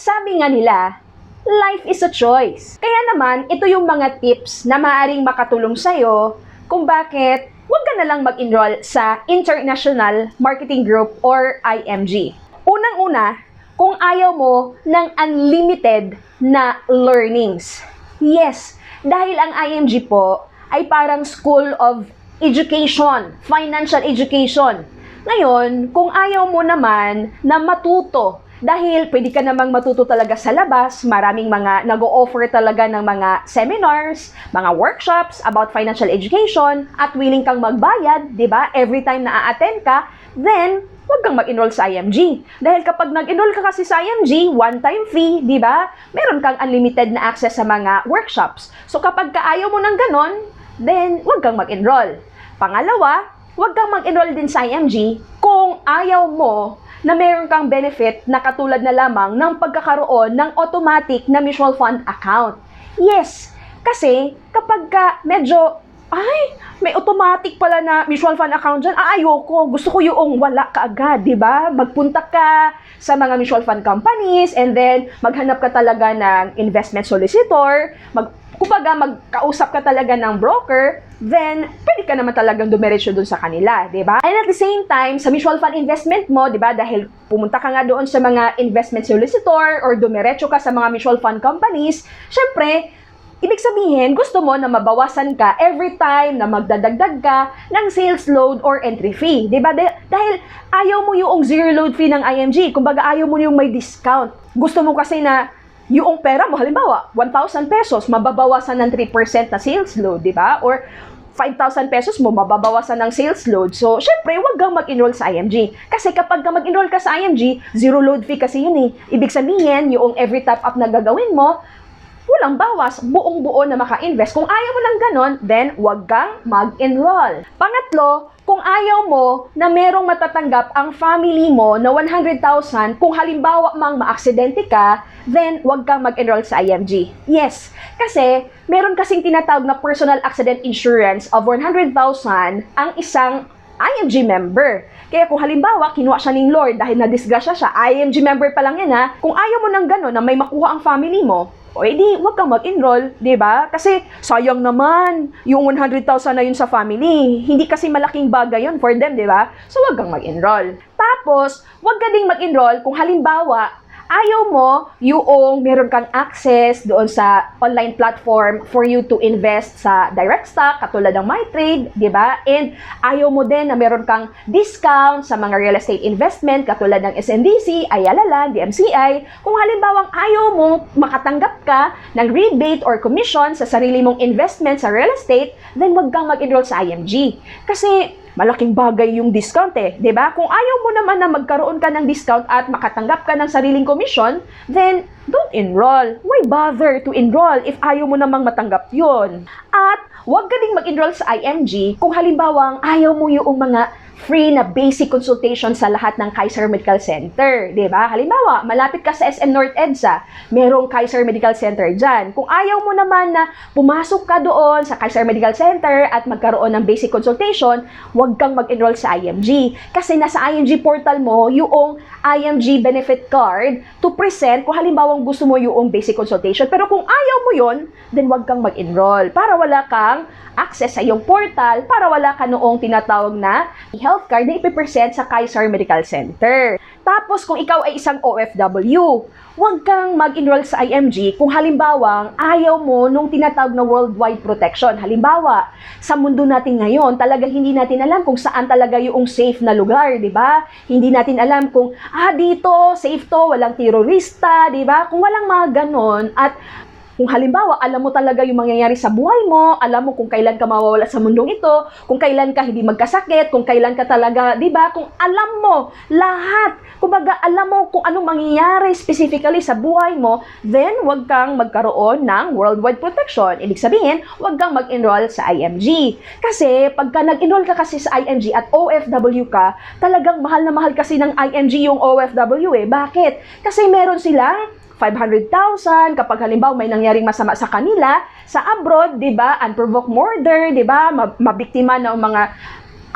Sabi nga nila, life is a choice. Kaya naman, ito yung mga tips na maaaring makatulong sa'yo kung bakit huwag ka na lang mag-enroll sa International Marketing Group or IMG. Unang-una, kung ayaw mo ng unlimited na learnings. Yes, dahil ang IMG po ay parang school of education, financial education. Ngayon, kung ayaw mo naman na matuto, dahil pwede ka namang matuto talaga sa labas, maraming mga nag-o-offer talaga ng mga seminars, mga workshops about financial education, at willing kang magbayad, di ba? Every time na a-attend ka, then, huwag kang mag-enroll sa IMG. Dahil kapag nag-enroll ka kasi sa IMG, one-time fee, di ba? Meron kang unlimited na access sa mga workshops. So, kapag kaayaw mo ng ganon, then, huwag kang mag-enroll. Pangalawa, huwag kang mag-enroll din sa IMG kung ayaw mo na meron kang benefit na katulad na lamang ng pagkakaroon ng automatic na mutual fund account. Yes, kasi kapag ka medyo, may automatic pala na mutual fund account dyan, ayoko, gusto ko yung wala ka agad, di ba? Magpunta ka sa mga mutual fund companies and then maghanap ka talaga ng investment solicitor, kumbaga magkausap ka talaga ng broker, then pwede ka naman talagang dumiretso dun sa kanila, di ba? And at the same time, sa mutual fund investment mo, di ba, dahil pumunta ka nga doon sa mga investment solicitor or dumiretso ka sa mga mutual fund companies, syempre, ibig sabihin, gusto mo na mabawasan ka every time na magdadagdag ka ng sales load or entry fee, di ba? Dahil ayaw mo yung zero load fee ng IMG, kumbaga ayaw mo yung may discount. Gusto mo kasi na yung pera mo, halimbawa, 1,000 pesos, mababawasan ng 3% na sales load, di ba? Or 5,000 pesos mo, mababawasan ng sales load. So, syempre, huwag kang mag-enroll sa IMG. Kasi kapag ka mag-enroll ka sa IMG, zero load fee kasi yun eh. Ibig sabihin, yung every top-up na gagawin mo, walang bawas, buong-buo na maka-invest. Kung ayaw mo ng ganon, then huwag kang mag-enroll. Pangatlo, kung ayaw mo na merong matatanggap ang family mo na 100,000, kung halimbawa mang maaksidente ka, then huwag kang mag-enroll sa IMG. Yes, kasi meron kasing tinatawag na personal accident insurance of 100,000 ang isang IMG member. Kaya kung halimbawa, kinuha siya ng Lord dahil na-disgrasya siya, IMG member pa lang yan ha, kung ayaw mo ng gano'n na may makuha ang family mo, o edi, huwag kang mag-enroll, di ba? Kasi sayang naman yung 100,000 na yun sa family. Hindi kasi malaking bagay yun for them, di ba? So, huwag kang mag-enroll. Tapos, huwag ka ding mag-enroll kung halimbawa, ayaw mo yung meron kang access doon sa online platform for you to invest sa direct stock, katulad ng MyTrade, di ba? And ayaw mo din na meron kang discount sa mga real estate investment, katulad ng SNDC, Ayala Land, DMCI. Kung halimbawang ayaw mo makatanggap ka ng rebate or commission sa sarili mong investment sa real estate, then wag kang mag-enroll sa IMG. Kasi malaking bagay yung discount eh, di ba? Kung ayaw mo naman na magkaroon ka ng discount at makatanggap ka ng sariling commission, then don't enroll. Why bother to enroll if ayaw mo namang matanggap yun? At huwag ka ding mag-enroll sa IMG kung halimbawang ayaw mo yung mga free na basic consultation sa lahat ng Kaiser Medical Center, di ba? Halimbawa, malapit ka sa SM North EDSA, merong Kaiser Medical Center dyan. Kung ayaw mo naman na pumasok ka doon sa Kaiser Medical Center at magkaroon ng basic consultation, huwag kang mag-enroll sa IMG. Kasi nasa IMG portal mo yung IMG benefit card to present kung halimbawang gusto mo yung basic consultation. Pero kung ayaw mo yon, then huwag kang mag-enroll para wala kang access sa iyong portal, para wala ka noong tinatawag na health card na ipipresent sa Kaiser Medical Center. Tapos, kung ikaw ay isang OFW, huwag kang mag-enroll sa IMG kung halimbawang ayaw mo nung tinatawag na worldwide protection. Halimbawa, sa mundo natin ngayon, talagang hindi natin alam kung saan talaga yung safe na lugar, di ba? Hindi natin alam kung, dito, safe to, walang terorista, di ba? Kung walang mga ganon, at kung halimbawa, alam mo talaga yung mangyayari sa buhay mo, alam mo kung kailan ka mawawala sa mundong ito, kung kailan ka hindi magkasakit, kung kailan ka talaga, di ba? Kung alam mo lahat, kumbaga alam mo kung anong mangyayari specifically sa buhay mo, then wag kang magkaroon ng worldwide protection. Ibig sabihin, wag kang mag-enroll sa IMG. Kasi pagka nag-enroll ka kasi sa IMG at OFW ka, talagang mahal na mahal kasi ng IMG yung OFW eh. Bakit? Kasi meron silang 500,000 kapag halimbawa may nangyaring masama sa kanila sa abroad, 'di ba? Unprovoked murder, 'di ba? Mabiktima ng mga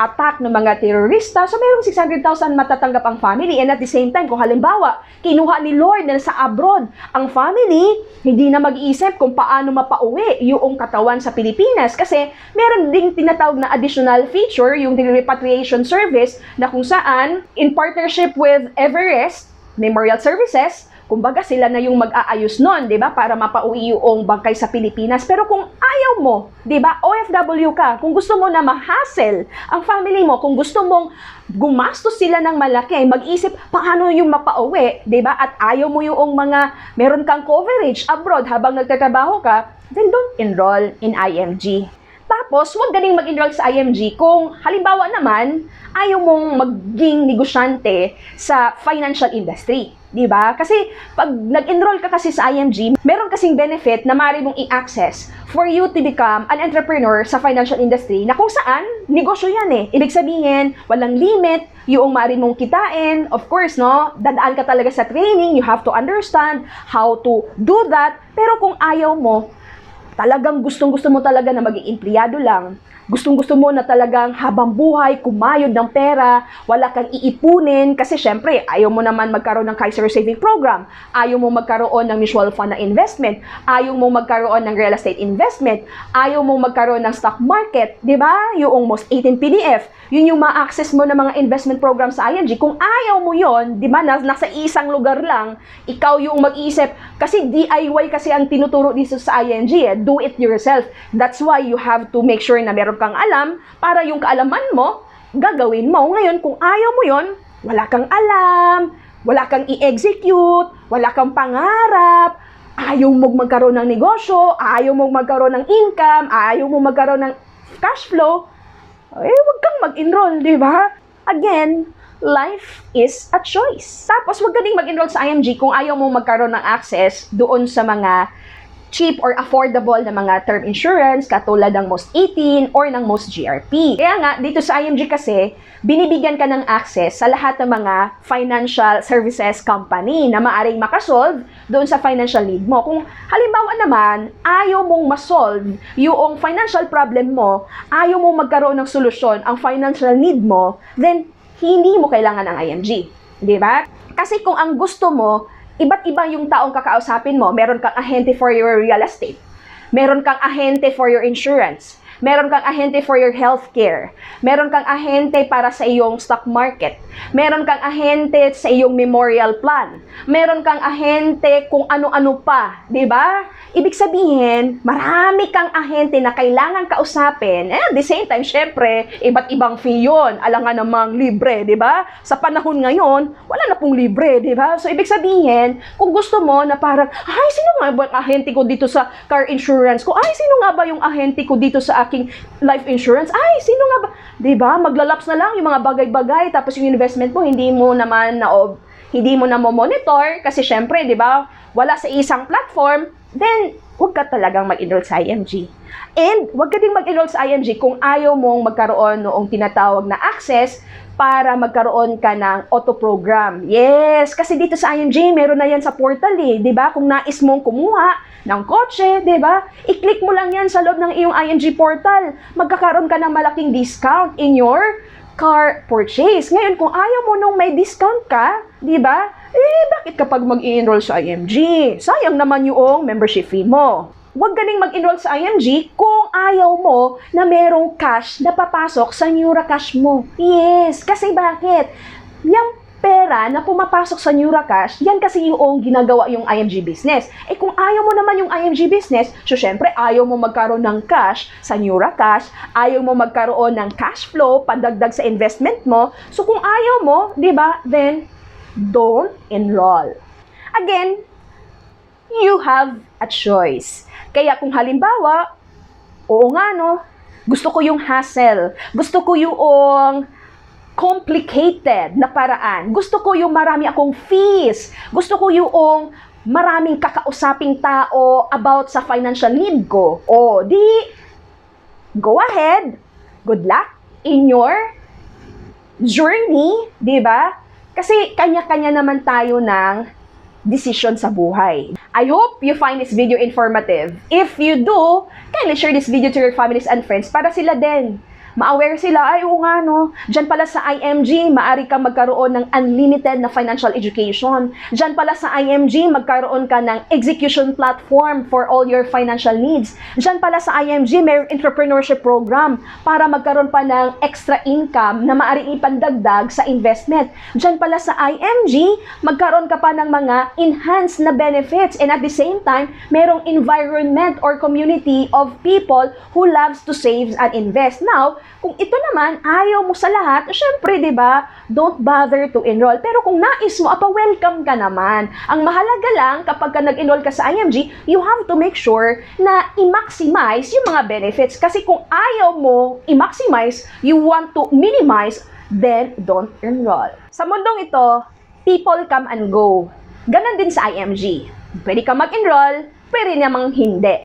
attack ng mga terorista, so mayroong 600,000 matatanggap ang family. And at the same time, kung halimbawa, kinuha ni Lord na sa abroad, ang family, hindi na mag-iisip kung paano mapauwi yung katawan sa Pilipinas. Kasi meron ding tinatawag na additional feature, yung repatriation service, na kung saan, in partnership with Everest Memorial Services, kumbaga sila na yung mag-aayos nun, di ba? Para mapauwi yung bangkay sa Pilipinas. Pero kung ayaw mo, di ba? OFW ka, kung gusto mo na ma-hassle ang family mo, kung gusto mong gumastos sila ng malaki, mag-isip paano yung mapauwi, di ba? At ayaw mo yung mga meron kang coverage abroad habang nagtatrabaho ka, then don't enroll in IMG. Tapos, huwag galing mag-enroll sa IMG kung halimbawa naman, ayaw mong maging negosyante sa financial industry. Diba? Kasi pag nag-enroll ka kasi sa IMG, meron kasing benefit na maaari mong i-access for you to become an entrepreneur sa financial industry na kung saan, negosyo yan eh. Ibig sabihin, walang limit, yung maaari mong kitain. Of course, no? Dadaan ka talaga sa training, you have to understand how to do that. Pero kung ayaw mo, talagang gustong-gusto mo talaga na maging empleyado lang, gustong-gusto mo na talagang habang buhay, kumayod ng pera, wala kang iipunin, kasi syempre, ayaw mo naman magkaroon ng Kaiser Saving Program, ayaw mo magkaroon ng mutual fund na investment, ayaw mo magkaroon ng real estate investment, ayaw mo magkaroon ng stock market, di ba? Yung most 18 PDF, yun yung ma-access mo ng mga investment program sa IMG. Kung ayaw mo yon, di ba, nasa isang lugar lang, ikaw yung mag-iisip, kasi DIY kasi ang tinuturo dito sa IMG, do it yourself. That's why you have to make sure na meron kang alam para yung kaalaman mo, gagawin mo. Ngayon, kung ayaw mo yon, wala kang alam, wala kang i-execute, wala kang pangarap, ayaw mo magkaroon ng negosyo, ayaw mo magkaroon ng income, ayaw mo magkaroon ng cash flow, wag kang mag-enroll, di ba? Again, life is a choice. Tapos, wag ka ding mag-enroll sa IMG kung ayaw mo magkaroon ng access doon sa mga cheap or affordable na mga term insurance katulad ng most 18 or ng most GRP. Kaya nga, dito sa IMG kasi, binibigyan ka ng access sa lahat ng mga financial services company na maaring makasolve doon sa financial need mo. Kung halimbawa naman, ayaw mong masolve yung financial problem mo, ayaw mong magkaroon ng solusyon ang financial need mo, then hindi mo kailangan ng IMG. Di ba? Kasi kung ang gusto mo, iba't iba yung taong kakausapin mo. Meron kang ahente for your real estate. Meron kang ahente for your insurance. Meron kang ahente for your healthcare. Meron kang ahente para sa iyong stock market. Meron kang ahente sa iyong memorial plan. Meron kang ahente kung ano-ano pa, 'di ba? Ibig sabihin, marami kang ahente na kailangan kausapin. At the same time, syempre, iba't ibang fee yun. Alangan namang libre, 'di ba? Sa panahon ngayon, wala na pong libre, 'di ba? So ibig sabihin, kung gusto mo na parang, ay, sino nga ba ang ahente ko dito sa car insurance ko? Ay, sino nga ba yung ahente ko dito sa aking life insurance? Ay, sino nga ba? 'Di ba? Maglalaps na lang yung mga bagay-bagay, tapos yung investment mo hindi mo na mo-monitor kasi syempre, 'di ba? Wala sa isang platform, then huwag ka talagang mag-enroll sa IMG. And huwag ka ding mag-enroll sa IMG kung ayaw mong magkaroon noong tinatawag na access para magkaroon ka ng auto-program. Yes, kasi dito sa IMG, meron na yan sa portal eh, 'di ba? Kung nais mong kumuha ng kotse, 'di ba? I-click mo lang yan sa loob ng iyong IMG portal. Magkakaroon ka ng malaking discount in your car purchase. Ngayon, kung ayaw mo nung may discount ka, 'di ba? Bakit kapag mag-i-enroll sa IMG? Sayang naman yung membership fee mo. Huwag galing mag-enroll sa IMG kung ayaw mo na merong cash na papasok sa NeuraCash mo. Yes, kasi bakit? Yung pera na pumapasok sa NeuraCash, yan kasi yung ginagawa yung IMG business. Kung ayaw mo naman yung IMG business, so syempre ayaw mo magkaroon ng cash sa NeuraCash, ayaw mo magkaroon ng cash flow, pandagdag sa investment mo. So kung ayaw mo, di ba, then don't enroll. Again, you have a choice. Kaya kung halimbawa, oo nga no, gusto ko yung hassle, gusto ko yung complicated na paraan, gusto ko yung marami akong fees, gusto ko yung maraming kakausaping tao about sa financial need ko. O, di, go ahead, good luck in your journey, di ba? Kasi kanya-kanya naman tayo ng decision sa buhay. I hope you find this video informative. If you do, kindly share this video to your families and friends para sila din Ma-aware sila, ay oo nga no, dyan pala sa IMG, maaari kang magkaroon ng unlimited na financial education. Dyan pala sa IMG, magkaroon ka ng execution platform for all your financial needs. Dyan pala sa IMG, may entrepreneurship program para magkaroon pa ng extra income na maaaring ipandagdag sa investment. Dyan pala sa IMG, magkaroon ka pa ng mga enhanced na benefits, and at the same time, merong environment or community of people who loves to save and invest. Now, kung ito naman, ayaw mo sa lahat, syempre, di ba, don't bother to enroll. Pero kung nais mo, welcome ka naman. Ang mahalaga lang, kapag ka nag-enroll ka sa IMG, you have to make sure na i-maximize yung mga benefits. Kasi kung ayaw mo i-maximize, you want to minimize, then don't enroll. Sa mundong ito, people come and go. Ganon din sa IMG. Pwede ka mag-enroll, pwede namang hindi.